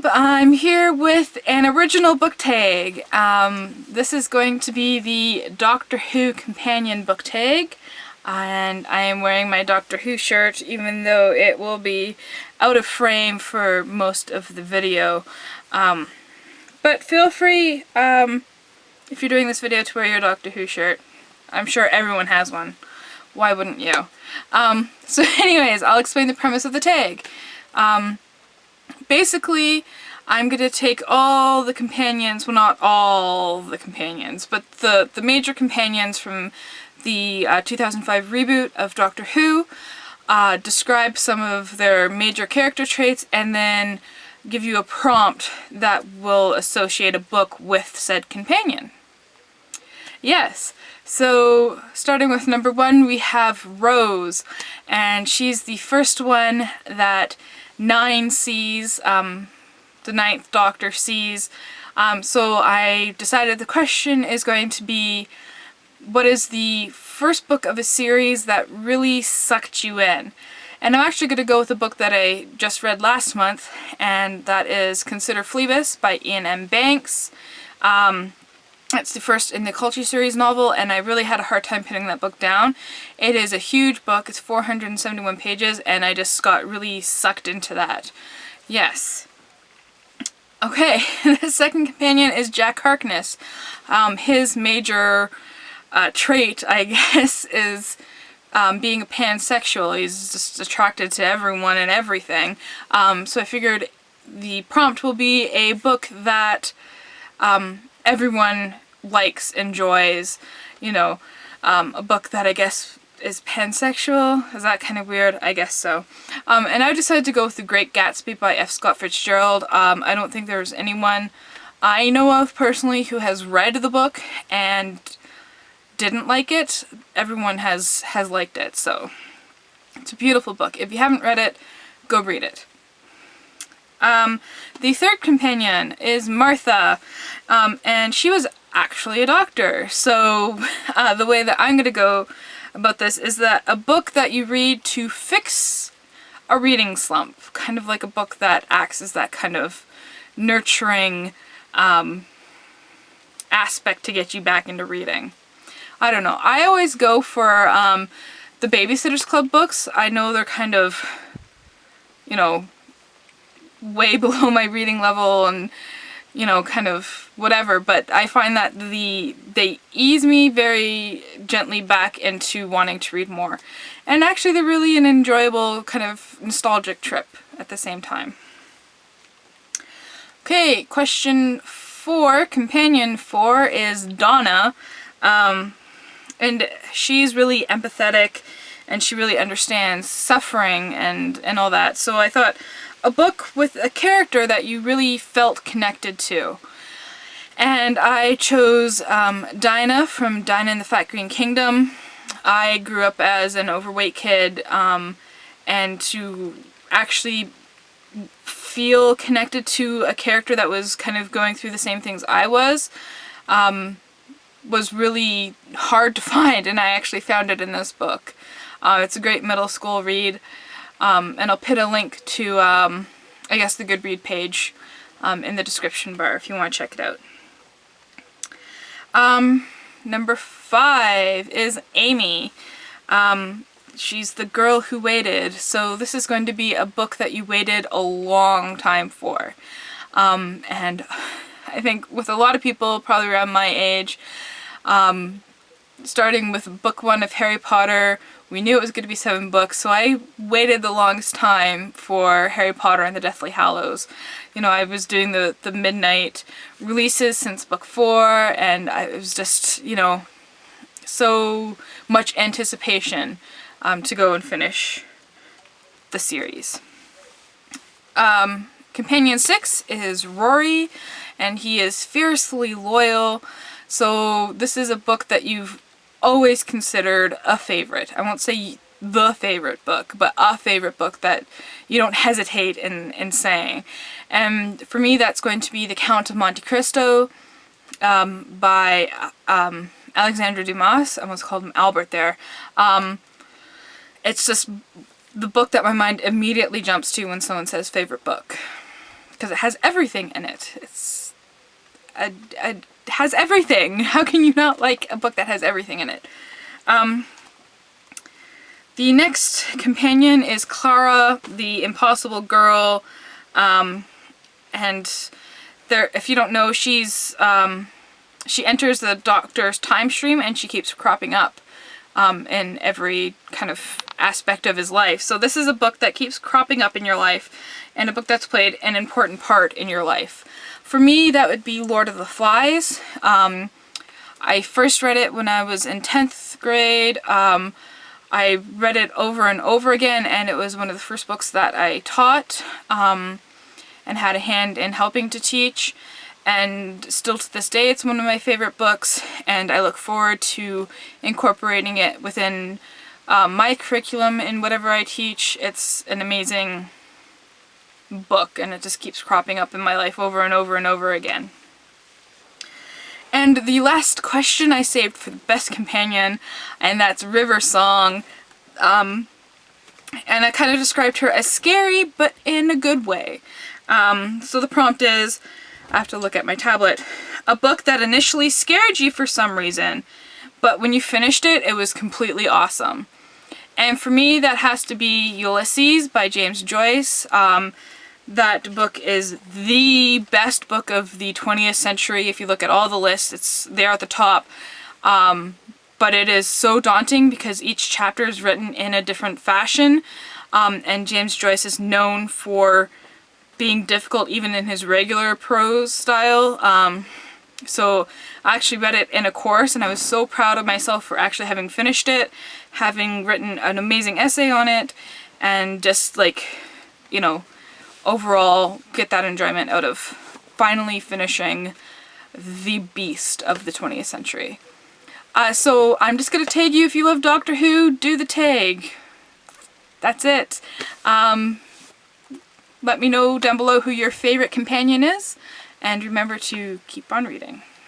YouTube, I'm here with an original book tag. This is going to be the Doctor Who companion book tag, and I am wearing my Doctor Who shirt even though it will be out of frame for most of the video. But feel free, if you're doing this video, to wear your Doctor Who shirt. I'm sure everyone has one. Why wouldn't you? So anyways, I'll explain the premise of the tag. Basically, I'm going to take all the companions, well, not all the companions, but the major companions from the 2005 reboot of Doctor Who, describe some of their major character traits, and then give you a prompt that will associate a book with said companion. Yes, so starting with number 1, we have Rose, and she's the first one that 9 sees, the 9th Doctor sees. So I decided the question is going to be, what is the first book of a series that really sucked you in? And I'm actually going to go with a book that I just read last month, and that is Consider Phoebus by Ian M. Banks. It's the first in the Culture series novel, and I really had a hard time putting that book down. It is a huge book, it's 471 pages, and I just got really sucked into that. Yes. Okay, the second companion is Jack Harkness. His major trait, I guess, is being a pansexual. He's just attracted to everyone and everything. So I figured the prompt will be a book that everyone likes, enjoys, you know, a book that I guess is pansexual. Is that kind of weird? I guess so. And I decided to go with The Great Gatsby by F. Scott Fitzgerald. I don't think there's anyone I know of personally who has read the book and didn't like it. Everyone has liked it, so it's a beautiful book. If you haven't read it, go read it. The third companion is Martha, and she was actually a doctor. So the way that I'm going to go about this is that a book that you read to fix a reading slump, kind of like a book that acts as that kind of nurturing aspect to get you back into reading. I don't know. I always go for the Babysitter's Club books. I know they're kind of, you know, way below my reading level and, you know, kind of whatever, but I find that they ease me very gently back into wanting to read more. And actually they're really an enjoyable kind of nostalgic trip at the same time. Okay, question 4, companion 4 is Donna. And she's really empathetic and she really understands suffering and all that. So I thought a book with a character that you really felt connected to. And I chose Donna from Donna and the Fat Green Kingdom. I grew up as an overweight kid, and to actually feel connected to a character that was kind of going through the same things I was really hard to find, and I actually found it in this book. It's a great middle school read. And I'll put a link to, I guess, the Goodread page in the description bar if you want to check it out. Number 5 is Amy. She's the girl who waited. So this is going to be a book that you waited a long time for. And I think with a lot of people, probably around my age, starting with book 1 of Harry Potter, we knew it was going to be 7 books, so I waited the longest time for Harry Potter and the Deathly Hallows. You know, I was doing the midnight releases since book 4, and it was just, you know, so much anticipation to go and finish the series. Companion 6 is Rory, and he is fiercely loyal. So this is a book that you've always considered a favorite. I won't say the favorite book, but a favorite book that you don't hesitate in saying. And for me, that's going to be The Count of Monte Cristo by Alexandre Dumas. I almost called him Albert there. It's just the book that my mind immediately jumps to when someone says favorite book. because it has everything in it. It has everything. How can you not like a book that has everything in it? The next companion is Clara, the Impossible Girl, and if you don't know, she enters the Doctor's time stream, and she keeps cropping up in every kind of aspect of his life. So this is a book that keeps cropping up in your life, and a book that's played an important part in your life. For me, that would be Lord of the Flies. I first read it when I was in 10th grade. I read it over and over again, and it was one of the first books that I taught and had a hand in helping to teach. And still to this day, it's one of my favorite books, and I look forward to incorporating it within my curriculum in whatever I teach. It's an amazing book, and it just keeps cropping up in my life over and over and over again. And the last question I saved for the best companion, and that's River Song. And I kind of described her as scary, but in a good way. So the prompt is, I have to look at my tablet, a book that initially scared you for some reason, but when you finished it, it was completely awesome. And for me, that has to be Ulysses by James Joyce. That book is the best book of the 20th century. If you look at all the lists, it's there at the top. But it is so daunting because each chapter is written in a different fashion. And James Joyce is known for being difficult even in his regular prose style. So I actually read it in a course, and I was so proud of myself for actually having finished it, having written an amazing essay on it, and just like, you know, overall get that enjoyment out of finally finishing the beast of the 20th century. So I'm just going to tag you if you love Doctor Who, do the tag. That's it. Let me know down below who your favorite companion is, and remember to keep on reading.